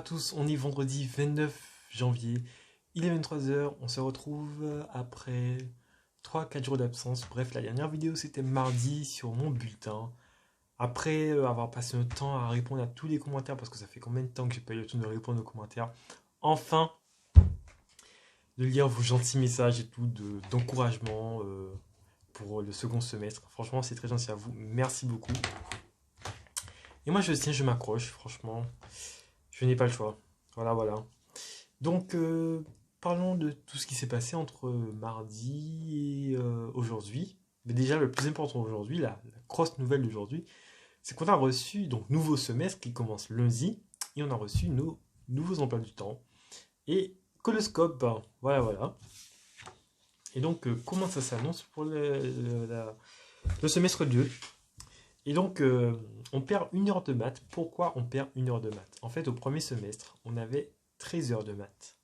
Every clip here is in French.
tous, on est vendredi 29 janvier, il est 23h, on se retrouve après 3-4 jours d'absence. Bref, la dernière vidéo c'était mardi sur mon bulletin. Après avoir passé notre temps à répondre à tous les commentaires, parce que ça fait combien de temps que j'ai pas eu le temps de répondre aux commentaires, enfin de lire vos gentils messages et tout, d'encouragement pour le second semestre. Franchement, c'est très gentil à vous, merci beaucoup. Et moi je tiens, je m'accroche, franchement, je n'ai pas le choix. Voilà. Donc, parlons de tout ce qui s'est passé entre mardi et aujourd'hui. Mais déjà, le plus important aujourd'hui, la grosse nouvelle d'aujourd'hui, c'est qu'on a reçu, donc, nouveau semestre qui commence lundi, et on a reçu nos nouveaux emplois du temps. Et Coloscope, voilà. Et donc, comment ça s'annonce pour le semestre 2? Et donc, on perd 1 heure de maths. Pourquoi on perd 1 heure de maths? En fait, au premier semestre, on avait 13 heures de maths.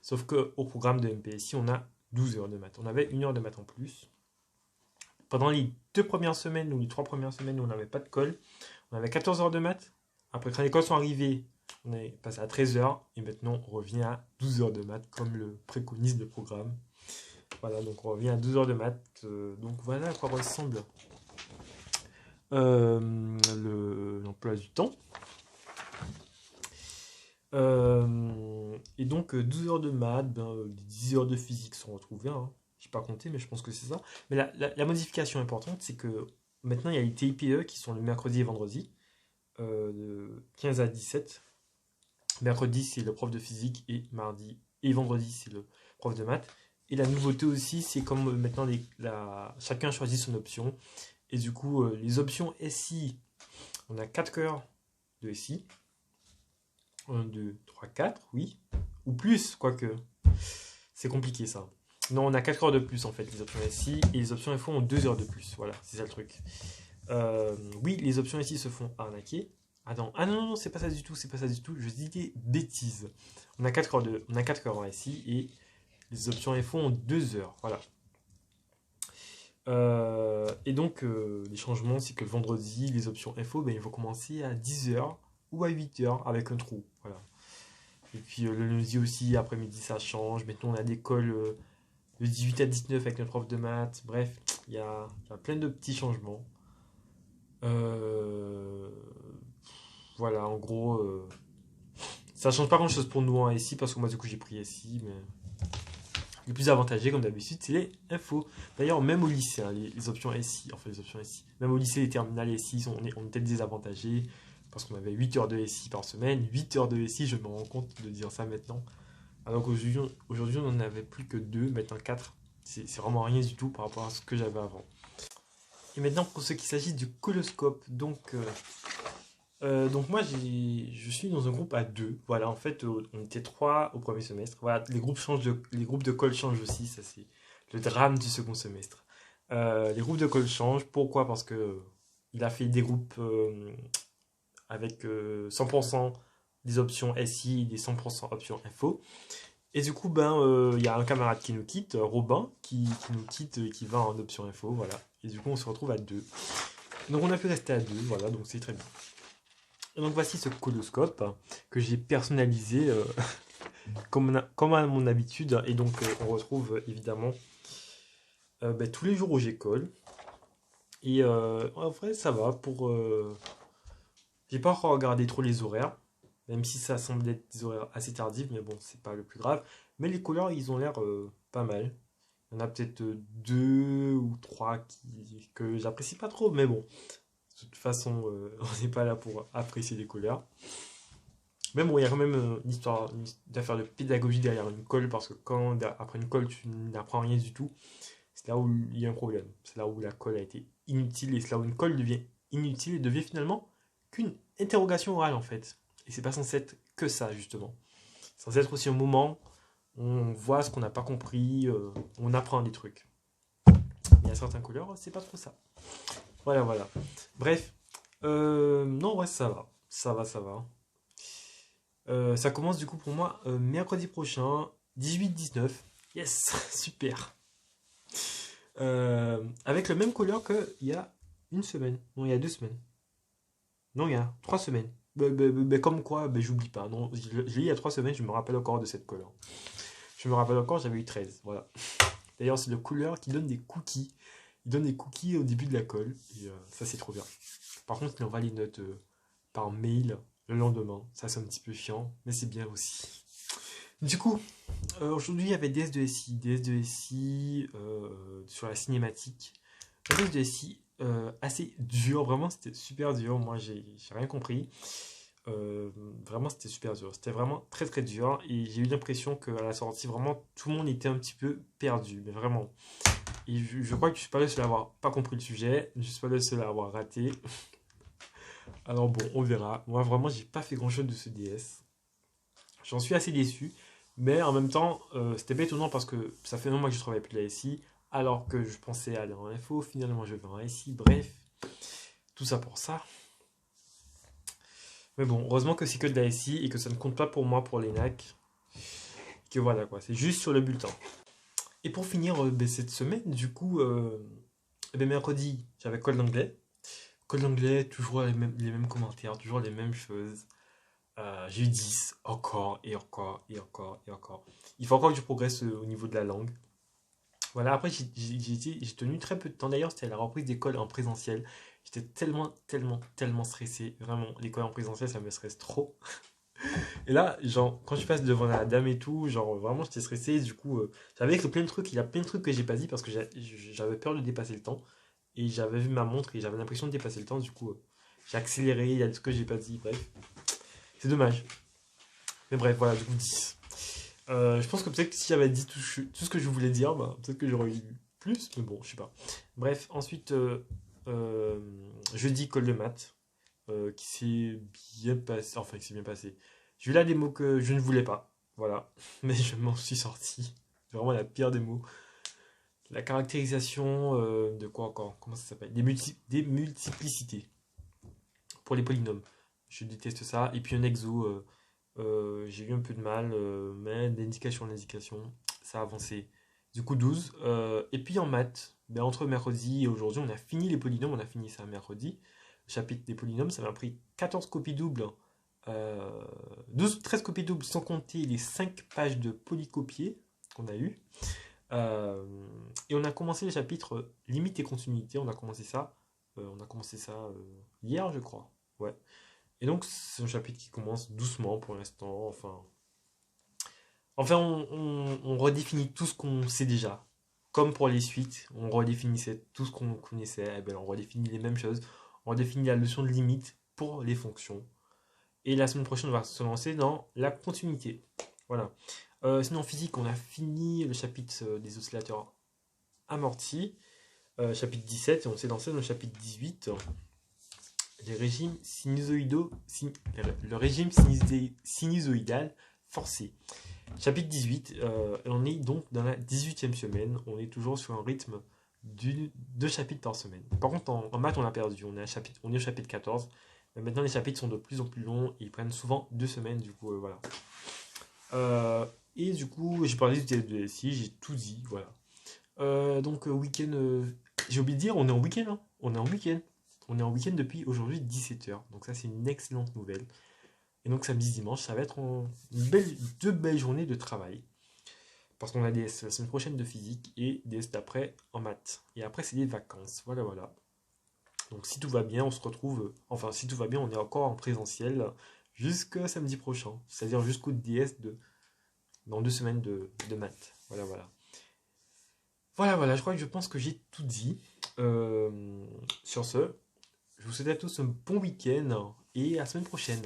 Sauf qu'au programme de MPSI, on a 12 heures de maths. On avait 1 heure de maths en plus. Pendant les 2 premières semaines ou les 3 premières semaines où on n'avait pas de colle, on avait 14 heures de maths. Après, quand les colles sont arrivées, on est passé à 13 heures. Et maintenant, on revient à 12 heures de maths, comme le préconise le programme. Voilà, donc on revient à 12 heures de maths. Donc voilà à quoi ressemble l'emploi du temps. Et donc 12 heures de maths, 10 heures de physique sont retrouvées, hein. Je n'ai pas compté, mais je pense que c'est ça. Mais la modification importante, c'est que maintenant il y a les TIPE qui sont le mercredi et vendredi, de 15 à 17. Mercredi c'est le prof de physique, et mardi et vendredi c'est le prof de maths. Et la nouveauté aussi, c'est comme maintenant chacun choisit son option. Et du coup, les options SI, on a 4 heures de SI. 1, 2, 3, 4, oui. Ou plus, quoique. C'est compliqué ça. Non, on a 4 heures de plus en fait, les options SI. Et les options FO ont 2 heures de plus. Voilà, c'est ça le truc. Oui, les options SI se font arnaquer. Attends, non, c'est pas ça du tout. Je dis des bêtises. On a 4 heures en SI et les options FO ont 2 heures. Voilà. Et donc, les changements, c'est que le vendredi, les options FO, il faut commencer à 10 heures ou à 8 heures avec un trou. Voilà. Et puis le lundi aussi, après-midi, ça change. Maintenant, on a des colles de 18 à 19 avec notre prof de maths. Bref, il y a plein de petits changements. Voilà, en gros, ça change pas grand-chose pour nous en SI, parce que moi, du coup, j'ai pris SI, mais les plus avantagés, comme d'habitude, c'est les infos. D'ailleurs, même au lycée, hein, les options SI, enfin les options SI, même au lycée, les terminales SI, on était désavantagés, parce qu'on avait 8 heures de SI par semaine. 8 heures de SI, je me rends compte de dire ça maintenant. Alors qu'aujourd'hui, on n'en avait plus que 2, maintenant 4. C'est vraiment rien du tout par rapport à ce que j'avais avant. Et maintenant, pour ce qui s'agit du coloscope, donc moi, je suis dans un groupe à 2. Voilà, en fait, on était 3 au premier semestre. Voilà, les groupes de colle changent aussi. Ça, c'est le drame du second semestre. Les groupes de colle changent. Pourquoi? Parce que il a fait des groupes avec 100% des options SI et des 100% options info. Et du coup, il y a un camarade qui nous quitte, Robin, qui nous quitte et qui va en option info. Voilà. Et du coup, on se retrouve à 2. Donc, on a pu rester à 2. Voilà, donc c'est très bien. Et donc voici ce coloscope que j'ai personnalisé comme à mon habitude. Et donc on retrouve évidemment tous les jours où j'école. Et en vrai ça va pour... J'ai pas encore regardé trop les horaires, même si ça semble être des horaires assez tardifs, mais bon, c'est pas le plus grave. Mais les couleurs, ils ont l'air pas mal. Il y en a peut-être 2 ou 3 que j'apprécie pas trop, mais bon. De toute façon, on n'est pas là pour apprécier les couleurs. Mais bon, il y a quand même une histoire d'affaire de pédagogie derrière une colle, parce que quand après une colle, tu n'apprends rien du tout, c'est là où il y a un problème. C'est là où la colle a été inutile, et c'est là où une colle devient inutile et devient finalement qu'une interrogation orale en fait. Et c'est pas censé être que ça, justement. C'est censé être aussi un moment où on voit ce qu'on n'a pas compris, on apprend des trucs. Il y a certains couleurs, c'est pas trop ça. Voilà. Bref, non, ouais, ça va. Ça va. Ça commence du coup pour moi mercredi prochain, 18-19. Yes, super. Avec le même couleur qu'il y a une semaine. Non, il y a 2 semaines. Non, il y a 3 semaines. Comme quoi, j'oublie pas. Non, je l'ai eu il y a 3 semaines, je me rappelle encore de cette couleur. Je me rappelle encore, j'avais eu 13. Voilà. D'ailleurs, c'est le couleur qui donne des cookies. Il donne des cookies au début de la colle. Et ça, c'est trop bien. Par contre, il envoie les notes par mail le lendemain. Ça, c'est un petit peu chiant, mais c'est bien aussi. Du coup, aujourd'hui, il y avait DS2SI. DS2SI sur la cinématique. Un DS2SI assez dur. Vraiment, c'était super dur. Moi, j'ai rien compris. Vraiment, c'était super dur. C'était vraiment très très dur. Et j'ai eu l'impression qu'à la sortie, vraiment, tout le monde était un petit peu perdu. Mais vraiment. Et je crois que je suis pas le seul à avoir pas compris le sujet. Je suis pas le seul à avoir raté. Alors bon, on verra. Moi, vraiment, j'ai pas fait grand chose de ce DS. J'en suis assez déçu. Mais en même temps, c'était pas étonnant parce que ça fait un mois que je travaille plus de la SI. Alors que je pensais aller en FO. Finalement, je vais en SI. Bref, tout ça pour ça. Mais bon, heureusement que c'est que de la SI et que ça ne compte pas pour moi pour les NAC. Que voilà quoi, c'est juste sur le bulletin. Et pour finir cette semaine, du coup, mercredi, j'avais code d'anglais. Code d'anglais, toujours les mêmes commentaires, toujours les mêmes choses. J'ai eu 10, encore et encore et encore et encore. Il faut encore que je progresse au niveau de la langue. Voilà, après j'ai tenu très peu de temps. D'ailleurs, c'était la reprise d'école en présentiel. J'étais tellement stressé. Vraiment, l'école en présentiel, ça me stresse trop. Et là, genre, quand je passe devant la dame et tout, genre, vraiment, j'étais stressé. Du coup, j'avais écrit plein de trucs. Il y a plein de trucs que j'ai pas dit parce que j'avais peur de dépasser le temps. Et j'avais vu ma montre et j'avais l'impression de dépasser le temps. Du coup, j'ai accéléré. Il y a des trucs que j'ai pas dit. Bref, c'est dommage. Mais bref, voilà, du coup, 10. Je pense que peut-être que si j'avais dit tout ce que je voulais dire, bah, peut-être que j'aurais eu plus. Mais bon, je sais pas. Bref, ensuite, euh, jeudi, colle de maths. Qui s'est bien passé. Enfin, qui s'est bien passé. J'ai eu là des mots que je ne voulais pas. Voilà. Mais je m'en suis sorti. C'est vraiment la pire des mots. La caractérisation de quoi encore? Comment ça s'appelle? Des multiplicités pour les polynômes. Je déteste ça. Et puis un exo, j'ai eu un peu de mal, mais d'indication en indication, ça a avancé. Du coup, 12. Et puis en maths, ben, entre mercredi et aujourd'hui, on a fini les polynômes, on a fini ça mercredi. Le chapitre des polynômes, ça m'a pris 14 copies doubles, 13 copies doubles sans compter les 5 pages de polycopiés qu'on a eu. Euh, et on a commencé le chapitre limite et continuité, on a commencé ça hier, je crois. Ouais. Et donc, c'est un chapitre qui commence doucement pour l'instant. Enfin on redéfinit tout ce qu'on sait déjà. Comme pour les suites, on redéfinissait tout ce qu'on connaissait. Eh ben, on redéfinit les mêmes choses. On redéfinit la notion de limite pour les fonctions. Et la semaine prochaine, on va se lancer dans la continuité. Voilà. Sinon, en physique, on a fini le chapitre des oscillateurs amortis. Chapitre 17, et on s'est lancé dans le chapitre 18. Les régimes le régime sinusoïdal forcé. Chapitre 18, on est donc dans la 18e semaine, on est toujours sur un rythme de 2 chapitres par semaine. Par contre, en maths, on a perdu, on est au chapitre 14, mais maintenant les chapitres sont de plus en plus longs, et ils prennent souvent 2 semaines, du coup, voilà. Et du coup, j'ai parlé du TS2SI, j'ai tout dit, voilà. Donc, week-end, j'ai oublié de dire, on est en week-end, hein. On est en week-end. On est en week-end depuis aujourd'hui 17h, donc ça c'est une excellente nouvelle. Et donc samedi, dimanche, ça va être deux belles journées de travail. Parce qu'on a des la semaine prochaine de physique et des d'après en maths. Et après, c'est des vacances. Voilà, voilà. Donc si tout va bien, on se retrouve. Enfin, si tout va bien, on est encore en présentiel jusqu'à samedi prochain. C'est-à-dire jusqu'au DS dans 2 semaines de maths. Voilà, voilà. Voilà, voilà. Je pense que j'ai tout dit. Sur ce, je vous souhaite à tous un bon week-end et à la semaine prochaine.